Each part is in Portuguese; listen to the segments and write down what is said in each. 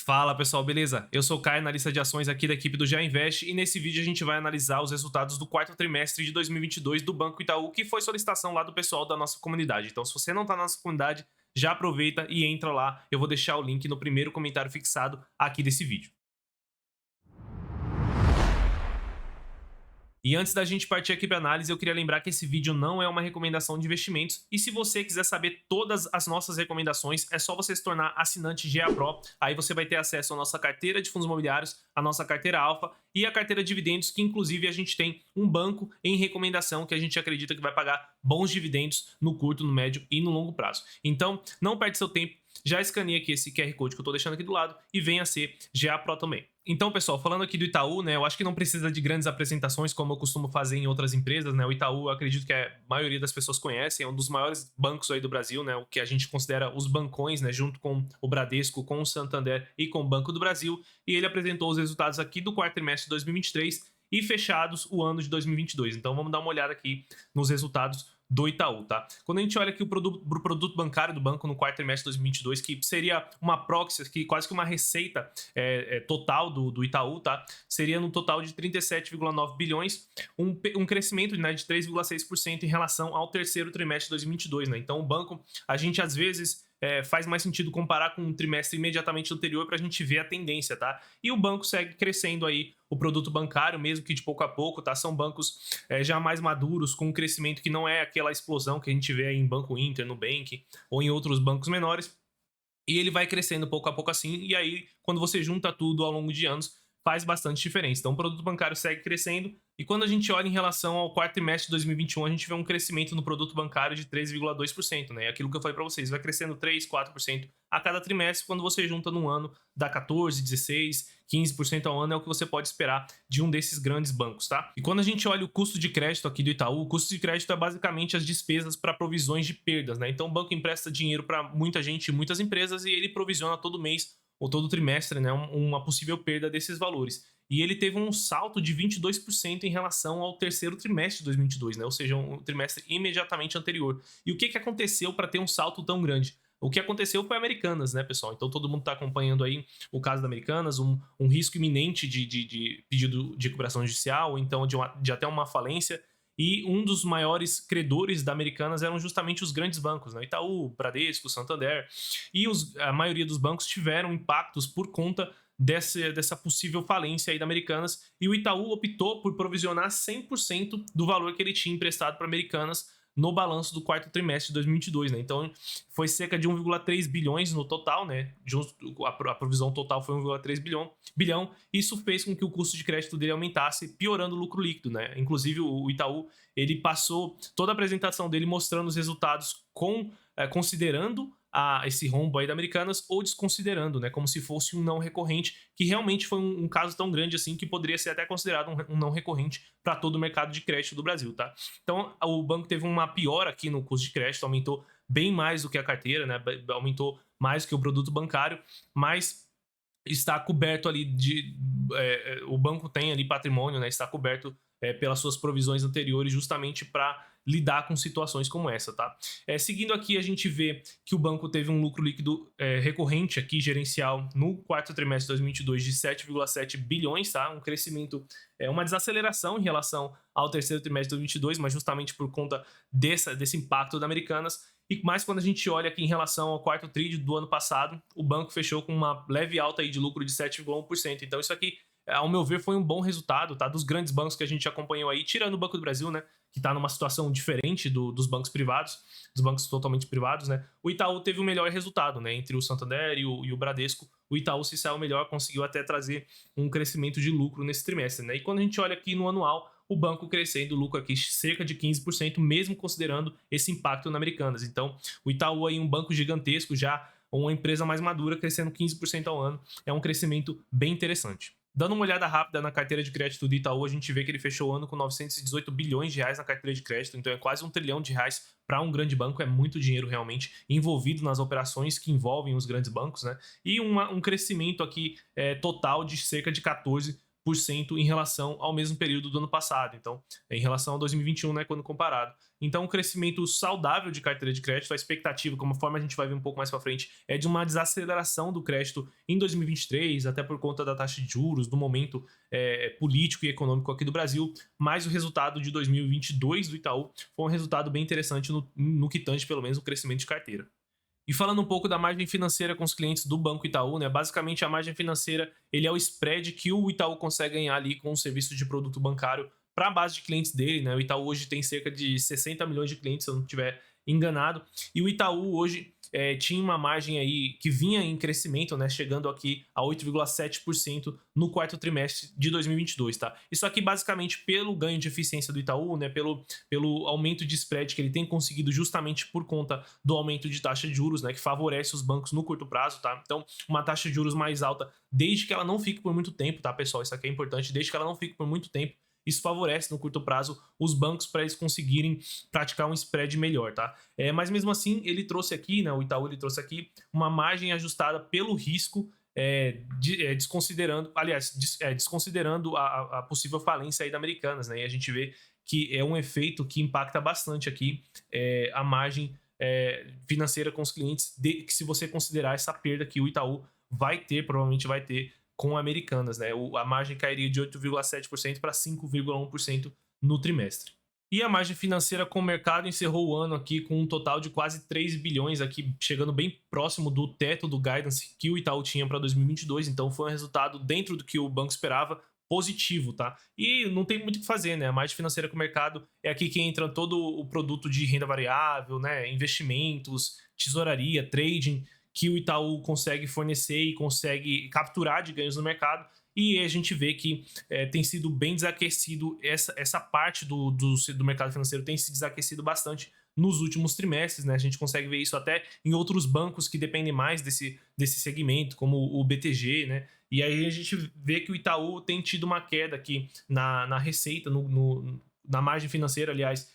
Fala pessoal, beleza? Eu sou o Caio, analista de ações aqui da equipe do Já Invest, e nesse vídeo a gente vai analisar os resultados do quarto trimestre de 2022 do Banco Itaú, que foi solicitação lá do pessoal da nossa comunidade. Então, se você não está na nossa comunidade, já aproveita e entra lá. Eu vou deixar o link no primeiro comentário fixado aqui desse vídeo. E antes da gente partir aqui para análise, eu queria lembrar que esse vídeo não é uma recomendação de investimentos, e se você quiser saber todas as nossas recomendações, é só você se tornar assinante GA Pro. Aí você vai ter acesso à nossa carteira de fundos imobiliários, à nossa carteira alfa e a carteira de dividendos, que inclusive a gente tem um banco em recomendação que a gente acredita que vai pagar bons dividendos no curto, no médio e no longo prazo. Então, não perde seu tempo, já escaneia aqui esse QR Code que eu tô deixando aqui do lado e venha ser GA Pro também. Então, pessoal, falando aqui do Itaú, né, eu acho que não precisa de grandes apresentações como eu costumo fazer em outras empresas, né? O Itaú, eu acredito que a maioria das pessoas conhecem, é um dos maiores bancos aí do Brasil, né? O que a gente considera os bancões, né? Junto com o Bradesco, com o Santander e com o Banco do Brasil. E ele apresentou os resultados aqui do quarto trimestre de 2023 e fechados o ano de 2022. Então, vamos dar uma olhada aqui nos resultados do Itaú, tá? Quando a gente olha aqui o produto bancário do banco no quarto trimestre de 2022, que seria uma proxy, que quase que uma receita total do Itaú, tá? Seria no total de 37,9 bilhões, um crescimento, né, de 3,6% em relação ao terceiro trimestre de 2022, né? Então o banco, a gente às vezes faz mais sentido comparar com um trimestre imediatamente anterior para a gente ver a tendência, tá? E o banco segue crescendo aí o produto bancário, mesmo que de pouco a pouco, tá? São bancos já mais maduros, com um crescimento que não é aquela explosão que a gente vê aí em Banco Inter, Nubank ou em outros bancos menores. E ele vai crescendo pouco a pouco assim, e aí quando você junta tudo ao longo de anos, faz bastante diferença. Então o produto bancário segue crescendo, e quando a gente olha em relação ao quarto trimestre de 2021, a gente vê um crescimento no produto bancário de 3,2%, né? É aquilo que eu falei para vocês, vai crescendo 3, 4% a cada trimestre. Quando você junta num ano, dá 14, 16, 15% ao ano, é o que você pode esperar de um desses grandes bancos, tá? E quando a gente olha o custo de crédito aqui do Itaú, o custo de crédito é basicamente as despesas para provisões de perdas, né? Então o banco empresta dinheiro para muita gente, muitas empresas, e ele provisiona todo mês ou todo trimestre, né, uma possível perda desses valores. E ele teve um salto de 22% em relação ao terceiro trimestre de 2022, né? Ou seja, um trimestre imediatamente anterior. E o que aconteceu para ter um salto tão grande? O que aconteceu foi Americanas, né, pessoal? Então todo mundo está acompanhando aí o caso da Americanas, um risco iminente de pedido de recuperação judicial, ou então de até uma falência. E um dos maiores credores da Americanas eram justamente os grandes bancos, né? Itaú, Bradesco, Santander. E a maioria dos bancos tiveram impactos por conta dessa possível falência aí da Americanas. E o Itaú optou por provisionar 100% do valor que ele tinha emprestado para Americanas no balanço do quarto trimestre de 2022, né? Então foi cerca de 1,3 bilhões no total, né? A provisão total foi 1,3 bilhão. Isso fez com que o custo de crédito dele aumentasse, piorando o lucro líquido, né? Inclusive o Itaú, ele passou toda a apresentação dele mostrando os resultados considerando esse rombo aí da Americanas, ou desconsiderando, né, como se fosse um não recorrente, que realmente foi um caso tão grande assim que poderia ser até considerado um não recorrente para todo o mercado de crédito do Brasil, tá? Então o banco teve uma piora aqui no custo de crédito, aumentou bem mais do que a carteira, né, aumentou mais do que o produto bancário, mas está coberto ali o banco tem ali patrimônio, né, está coberto pelas suas provisões anteriores, justamente para lidar com situações como essa, tá? Seguindo aqui, a gente vê que o banco teve um lucro líquido recorrente aqui, gerencial, no quarto trimestre de 2022 de 7,7 bilhões, tá? Um crescimento, uma desaceleração em relação ao terceiro trimestre de 2022, mas justamente por conta desse impacto da Americanas. E mais quando a gente olha aqui em relação ao quarto tri do ano passado, o banco fechou com uma leve alta aí de lucro de 7,1%. Então isso aqui, ao meu ver, foi um bom resultado, tá? Dos grandes bancos que a gente acompanhou aí, tirando o Banco do Brasil, né? Que tá numa situação diferente dos bancos privados, dos bancos totalmente privados, né? O Itaú teve o melhor resultado, né? Entre o Santander e o Bradesco, o Itaú se saiu melhor, conseguiu até trazer um crescimento de lucro nesse trimestre, né? E quando a gente olha aqui no anual, o banco crescendo o lucro aqui cerca de 15%, mesmo considerando esse impacto na Americanas. Então, o Itaú aí, um banco gigantesco, já uma empresa mais madura, crescendo 15% ao ano, é um crescimento bem interessante. Dando uma olhada rápida na carteira de crédito do Itaú, a gente vê que ele fechou o ano com 918 bilhões de reais na carteira de crédito, então é quase R$ 1 trilhão para um grande banco, é muito dinheiro realmente envolvido nas operações que envolvem os grandes bancos, né? E um crescimento aqui total de cerca de 14%. em relação ao mesmo período do ano passado. Então, em relação a 2021, né, quando comparado. Então, um crescimento saudável de carteira de crédito, a expectativa, como forma a gente vai ver um pouco mais para frente, é de uma desaceleração do crédito em 2023, até por conta da taxa de juros, do momento político e econômico aqui do Brasil, mas o resultado de 2022 do Itaú foi um resultado bem interessante no que tange, pelo menos, o crescimento de carteira. E falando um pouco da margem financeira com os clientes do Banco Itaú, né? Basicamente a margem financeira ele é o spread que o Itaú consegue ganhar ali com o serviço de produto bancário para a base de clientes dele, né? O Itaú hoje tem cerca de 60 milhões de clientes, se eu não estiver enganado. E o Itaú hoje tinha uma margem aí que vinha em crescimento, né? Chegando aqui a 8,7% no quarto trimestre de 2022, tá? Isso aqui basicamente pelo ganho de eficiência do Itaú, né? Pelo aumento de spread que ele tem conseguido justamente por conta do aumento de taxa de juros, né? Que favorece os bancos no curto prazo, tá? Então, uma taxa de juros mais alta, desde que ela não fique por muito tempo, tá, pessoal? Isso aqui é importante, desde que ela não fique por muito tempo. Isso favorece no curto prazo os bancos para eles conseguirem praticar um spread melhor, tá? Mas mesmo assim, ele trouxe aqui, né? O Itaú ele trouxe aqui uma margem ajustada pelo risco, desconsiderando, aliás, desconsiderando a possível falência aí da Americanas, né? E a gente vê que é um efeito que impacta bastante aqui a margem financeira com os clientes, que se você considerar essa perda que o Itaú vai ter, provavelmente vai ter com Americanas, né? A margem cairia de 8,7% para 5,1% no trimestre. E a margem financeira com o mercado encerrou o ano aqui com um total de quase 3 bilhões, aqui chegando bem próximo do teto do guidance que o Itaú tinha para 2022, então foi um resultado dentro do que o banco esperava, positivo, tá? E não tem muito o que fazer, né? A margem financeira com o mercado é aqui que entra todo o produto de renda variável, né? Investimentos, tesouraria, trading, que o Itaú consegue fornecer e consegue capturar de ganhos no mercado. E a gente vê que tem sido bem desaquecido, essa parte do mercado financeiro tem se desaquecido bastante nos últimos trimestres, né? A gente consegue ver isso até em outros bancos que dependem mais desse segmento, como o BTG, né? E aí a gente vê que o Itaú tem tido uma queda aqui na receita, na margem financeira, aliás,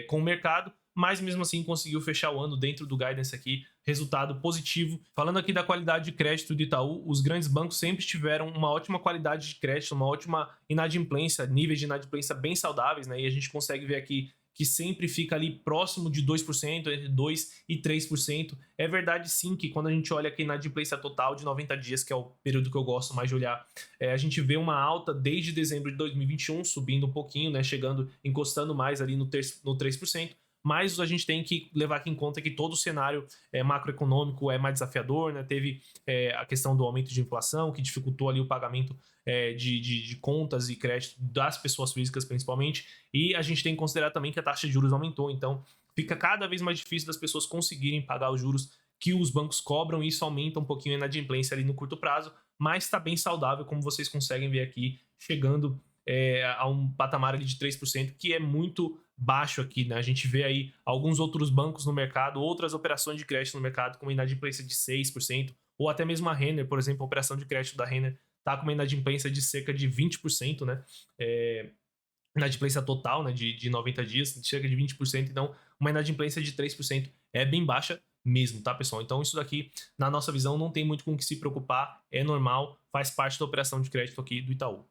com o mercado, mas mesmo assim conseguiu fechar o ano dentro do guidance aqui, resultado positivo. Falando aqui da qualidade de crédito do Itaú, os grandes bancos sempre tiveram uma ótima qualidade de crédito, uma ótima inadimplência, níveis de inadimplência bem saudáveis, né? E a gente consegue ver aqui que sempre fica ali próximo de 2%, entre 2% e 3%. É verdade sim que quando a gente olha aqui na inadimplência total de 90 dias, que é o período que eu gosto mais de olhar, a gente vê uma alta desde dezembro de 2021, subindo um pouquinho, né? Chegando, encostando mais ali no 3%. Mas a gente tem que levar aqui em conta que todo o cenário macroeconômico é mais desafiador, né? Teve a questão do aumento de inflação, que dificultou ali o pagamento de contas e crédito das pessoas físicas, principalmente, e a gente tem que considerar também que a taxa de juros aumentou, então fica cada vez mais difícil das pessoas conseguirem pagar os juros que os bancos cobram, e isso aumenta um pouquinho a inadimplência ali no curto prazo, mas está bem saudável, como vocês conseguem ver aqui, chegando a um patamar ali de 3%, que é muito baixo aqui, né? A gente vê aí alguns outros bancos no mercado, outras operações de crédito no mercado com uma inadimplência de 6%, ou até mesmo a Renner, por exemplo, a operação de crédito da Renner está com uma inadimplência de cerca de 20%, né? Inadimplência total, né, de 90 dias, cerca de 20%, então uma inadimplência de 3% é bem baixa mesmo, tá, pessoal? Então isso daqui, na nossa visão, não tem muito com o que se preocupar, é normal, faz parte da operação de crédito aqui do Itaú.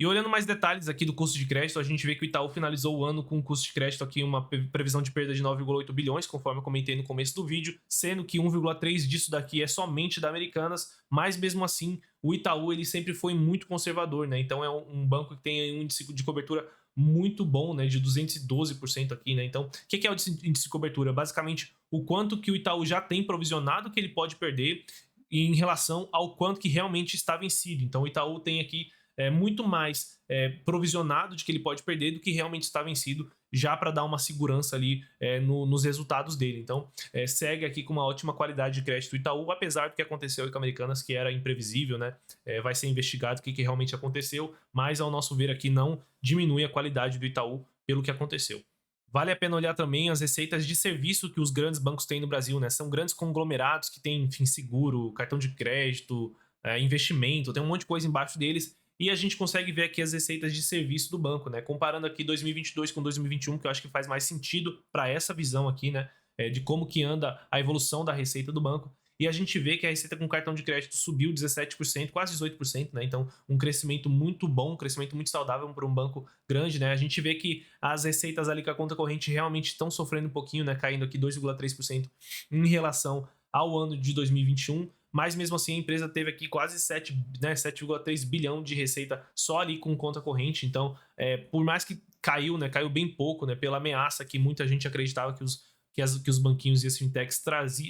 E olhando mais detalhes aqui do custo de crédito, a gente vê que o Itaú finalizou o ano com um custo de crédito aqui, uma previsão de perda de 9,8 bilhões, conforme eu comentei no começo do vídeo, sendo que 1,3 disso daqui é somente da Americanas, mas mesmo assim, o Itaú ele sempre foi muito conservador, né? Então é um banco que tem um índice de cobertura muito bom, né, de 212% aqui, né? Então, o que é o índice de cobertura? Basicamente, o quanto que o Itaú já tem provisionado que ele pode perder em relação ao quanto que realmente está vencido. Então, o Itaú tem aqui muito mais provisionado de que ele pode perder do que realmente está vencido, já para dar uma segurança ali nos resultados dele. Então, segue aqui com uma ótima qualidade de crédito do Itaú, apesar do que aconteceu com a Americanas, que era imprevisível, né? Vai ser investigado o que realmente aconteceu, mas ao nosso ver aqui não diminui a qualidade do Itaú pelo que aconteceu. Vale a pena olhar também as receitas de serviço que os grandes bancos têm no Brasil, né? São grandes conglomerados que têm, enfim, seguro, cartão de crédito, investimento, tem um monte de coisa embaixo deles. E a gente consegue ver aqui as receitas de serviço do banco, né? Comparando aqui 2022 com 2021, que eu acho que faz mais sentido para essa visão aqui, né? De como que anda a evolução da receita do banco. e a gente vê que a receita com cartão de crédito subiu 17%, quase 18%, né? Então, um crescimento muito bom, um crescimento muito saudável para um banco grande, né? A gente vê que as receitas ali com a conta corrente realmente estão sofrendo um pouquinho, né? Caindo aqui 2,3% em relação ao ano de 2021, mas mesmo assim a empresa teve aqui quase 7,3 bilhão de receita só ali com conta corrente. Então, por mais que caiu, né, caiu bem pouco, né, pela ameaça que muita gente acreditava que os banquinhos e as fintechs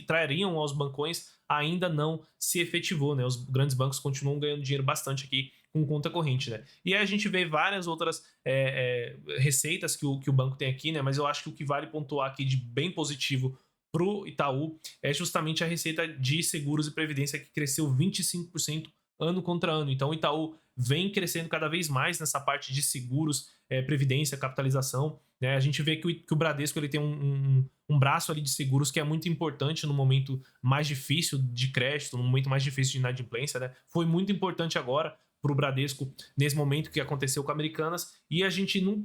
trariam aos bancões, ainda não se efetivou, né? Os grandes bancos continuam ganhando dinheiro bastante aqui com conta corrente, né? E aí a gente vê várias outras receitas que o banco tem aqui, né? Mas eu acho que o que vale pontuar aqui de bem positivo para o Itaú é justamente a receita de seguros e previdência, que cresceu 25% ano contra ano. Então o Itaú vem crescendo cada vez mais nessa parte de seguros, previdência, capitalização, né? A gente vê que o Bradesco ele tem um braço ali de seguros que é muito importante no momento mais difícil de crédito, no momento mais difícil de inadimplência, né? Foi muito importante agora para o Bradesco nesse momento que aconteceu com a Americanas, e a gente não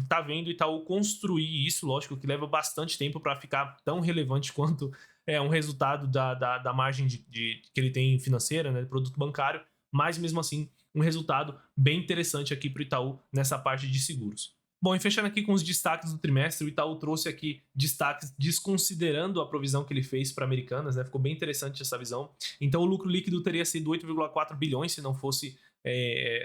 tá vendo o Itaú construir isso. Lógico que leva bastante tempo para ficar tão relevante quanto um resultado da margem que ele tem financeira, né, produto bancário, mas mesmo assim um resultado bem interessante aqui para o Itaú nessa parte de seguros. Bom, e fechando aqui com os destaques do trimestre, o Itaú trouxe aqui destaques desconsiderando a provisão que ele fez para Americanas, né? Ficou bem interessante essa visão. Então o lucro líquido teria sido 8,4 bilhões se não fosse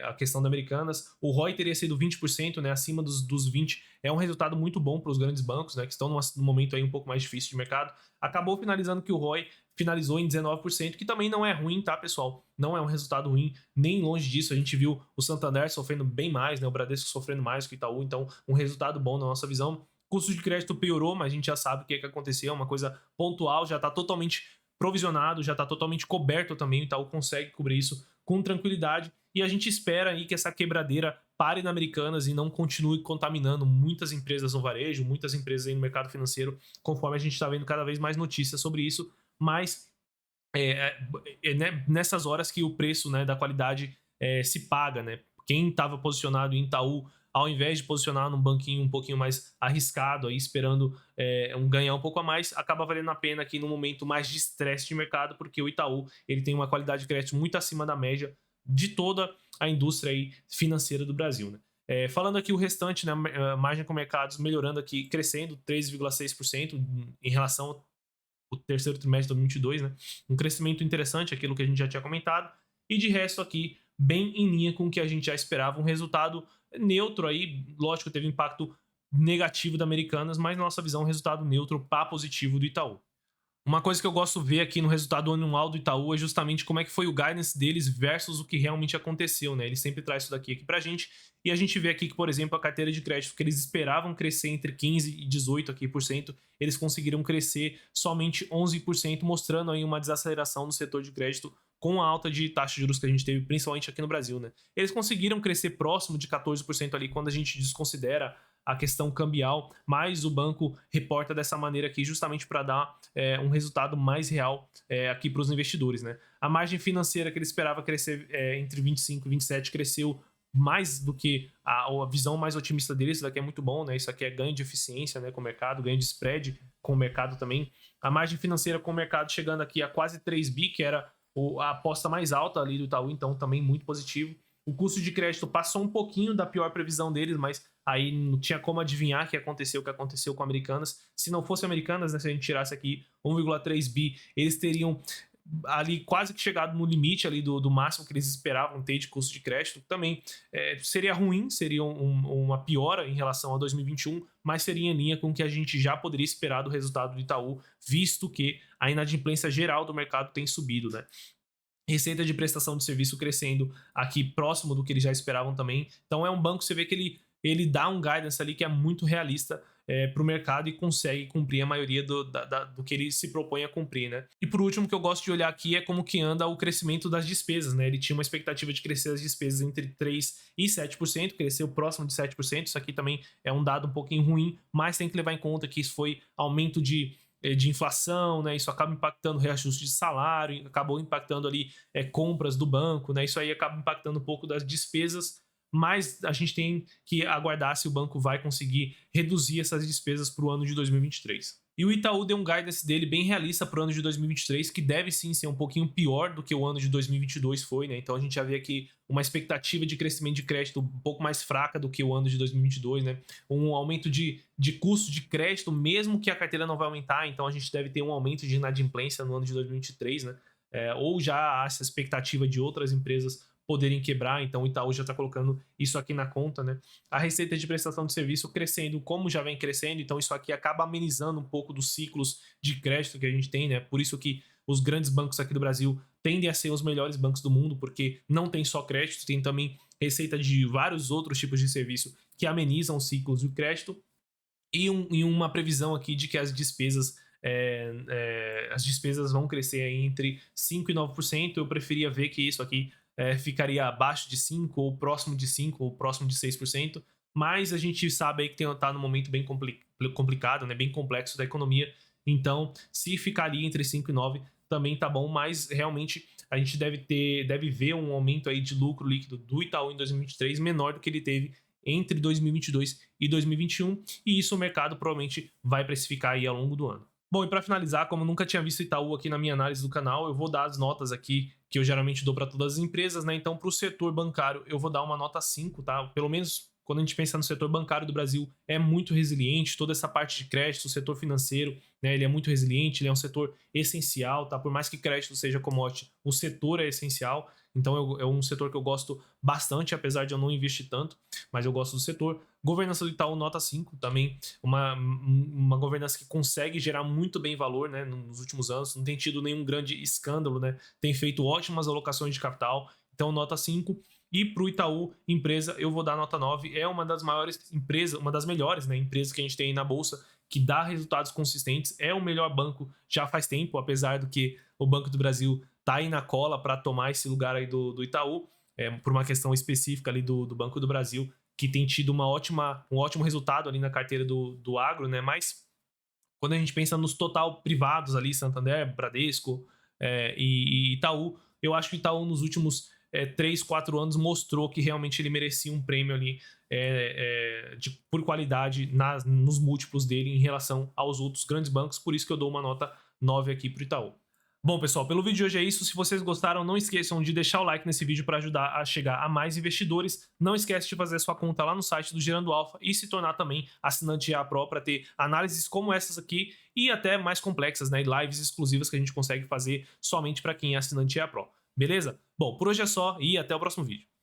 a questão da Americanas. O ROI teria sido 20%, né? Acima dos 20%. É um resultado muito bom para os grandes bancos, né? Que estão num momento aí um pouco mais difícil de mercado. Acabou finalizando que o ROI finalizou em 19%, que também não é ruim, tá, pessoal? Não é um resultado ruim, nem longe disso. A gente viu o Santander sofrendo bem mais, né? O Bradesco sofrendo mais que o Itaú, então um resultado bom na nossa visão. Custo de crédito piorou, mas a gente já sabe o que aconteceu, é uma coisa pontual, já está totalmente provisionado, já está totalmente coberto também, o Itaú consegue cobrir isso com tranquilidade, e a gente espera aí que essa quebradeira pare na Americanas e não continue contaminando muitas empresas no varejo, muitas empresas aí no mercado financeiro, conforme a gente está vendo cada vez mais notícias sobre isso, mas nessas horas que o preço, né, da qualidade se paga, né? Quem estava posicionado em Itaú, ao invés de posicionar num banquinho um pouquinho mais arriscado, aí esperando ganhar um pouco a mais, acaba valendo a pena aqui no momento mais de estresse de mercado, porque o Itaú ele tem uma qualidade de crédito muito acima da média de toda a indústria aí financeira do Brasil, né? Falando aqui o restante, né, margem com mercados melhorando aqui, crescendo 3,6% em relação o terceiro trimestre de 2022, né? Um crescimento interessante, aquilo que a gente já tinha comentado, e de resto aqui, bem em linha com o que a gente já esperava, um resultado neutro aí, lógico, teve impacto negativo da Americanas, mas na nossa visão, um resultado neutro para positivo do Itaú. Uma coisa que eu gosto de ver aqui no resultado anual do Itaú é justamente como é que foi o guidance deles versus o que realmente aconteceu, né? Ele sempre traz isso daqui pra gente, e a gente vê aqui que, por exemplo, a carteira de crédito que eles esperavam crescer entre 15 e 18 aqui por cento, eles conseguiram crescer somente 11%, mostrando aí uma desaceleração no setor de crédito com a alta de taxa de juros que a gente teve, principalmente aqui no Brasil, né? Eles conseguiram crescer próximo de 14% ali quando a gente desconsidera a questão cambial, mas o banco reporta dessa maneira aqui justamente para dar um resultado mais real aqui para os investidores, né? A margem financeira que ele esperava crescer entre 25 e 27 cresceu mais do que a visão mais otimista deles. Isso daqui é muito bom, né? Isso aqui é ganho de eficiência, né, com o mercado, ganho de spread com o mercado também. A margem financeira com o mercado chegando aqui a quase 3 bi, que era a aposta mais alta ali do Itaú, então também muito positivo. O custo de crédito passou um pouquinho da pior previsão deles, mas aí não tinha como adivinhar o que aconteceu com Americanas. Se não fosse Americanas, né, se a gente tirasse aqui 1,3 bi, eles teriam ali quase que chegado no limite ali do máximo que eles esperavam ter de custo de crédito. Também seria ruim, seria uma piora em relação a 2021, mas seria em linha com o que a gente já poderia esperar do resultado do Itaú, visto que a inadimplência geral do mercado tem subido, né? Receita de prestação de serviço crescendo aqui próximo do que eles já esperavam também. Então é um banco que você vê que ele dá um guidance ali que é muito realista para o mercado e consegue cumprir a maioria do que ele se propõe a cumprir, né? E por último, o que eu gosto de olhar aqui é como que anda o crescimento das despesas, né? Ele tinha uma expectativa de crescer as despesas entre 3% e 7%, cresceu próximo de 7%. Isso aqui também é um dado um pouquinho ruim, mas tem que levar em conta que isso foi aumento de inflação, né? Isso acaba impactando o reajuste de salário, acabou impactando ali compras do banco, né? Isso aí acaba impactando um pouco das despesas, mas a gente tem que aguardar se o banco vai conseguir reduzir essas despesas para o ano de 2023. E o Itaú deu um guidance dele bem realista para o ano de 2023, que deve sim ser um pouquinho pior do que o ano de 2022 foi, né? Então a gente já vê aqui uma expectativa de crescimento de crédito um pouco mais fraca do que o ano de 2022, né? Um aumento de custo de crédito, mesmo que a carteira não vai aumentar, então a gente deve ter um aumento de inadimplência no ano de 2023, né? Ou já há essa expectativa de outras empresas poderem quebrar, então o Itaú já está colocando isso aqui na conta, né? A receita de prestação de serviço crescendo como já vem crescendo, então isso aqui acaba amenizando um pouco dos ciclos de crédito que a gente tem, né? Por isso que os grandes bancos aqui do Brasil tendem a ser os melhores bancos do mundo, porque não tem só crédito, tem também receita de vários outros tipos de serviço que amenizam os ciclos de crédito e uma previsão aqui de que as despesas vão crescer aí entre 5% e 9%. Eu preferia ver que isso aqui ficaria abaixo de 5%, ou próximo de 5%, ou próximo de 6%, mas a gente sabe aí que está num momento bem complicado, né, bem complexo da economia, então se ficar ali entre 5% e 9% também tá bom, mas realmente a gente deve ver um aumento aí de lucro líquido do Itaú em 2023 menor do que ele teve entre 2022 e 2021, e isso o mercado provavelmente vai precificar aí ao longo do ano. Bom, e para finalizar, como eu nunca tinha visto Itaú aqui na minha análise do canal, eu vou dar as notas aqui que eu geralmente dou para todas as empresas, né? Então, para o setor bancário, eu vou dar uma nota 5, tá? Pelo menos quando a gente pensa no setor bancário do Brasil, é muito resiliente, toda essa parte de crédito, o setor financeiro, né? Ele é muito resiliente, ele é um setor essencial, tá? Por mais que crédito seja commodity, o setor é essencial. Então é um setor que eu gosto bastante, apesar de eu não investir tanto, mas eu gosto do setor. Governança do Itaú, nota 5, também uma governança que consegue gerar muito bem valor, né, nos últimos anos, não tem tido nenhum grande escândalo, né, tem feito ótimas alocações de capital, então nota 5. E para o Itaú, empresa, eu vou dar nota 9, é uma das maiores empresas, uma das melhores, né, empresas que a gente tem aí na Bolsa, que dá resultados consistentes, é o melhor banco já faz tempo, apesar do que o Banco do Brasil tá aí na cola para tomar esse lugar aí do Itaú, por uma questão específica ali do Banco do Brasil, que tem tido um ótimo resultado ali na carteira do agro, né? Mas quando a gente pensa nos total privados ali, Santander, Bradesco e Itaú, eu acho que o Itaú nos últimos 3, 4 anos mostrou que realmente ele merecia um prêmio ali por qualidade nos múltiplos dele em relação aos outros grandes bancos, por isso que eu dou uma nota 9 aqui para o Itaú. Bom, pessoal, pelo vídeo de hoje é isso. Se vocês gostaram, não esqueçam de deixar o like nesse vídeo para ajudar a chegar a mais investidores. Não esquece de fazer sua conta lá no site do Gerando Alfa e se tornar também assinante EA Pro para ter análises como essas aqui e até mais complexas, né? Lives exclusivas que a gente consegue fazer somente para quem é assinante EA Pro. Beleza? Bom, por hoje é só e até o próximo vídeo.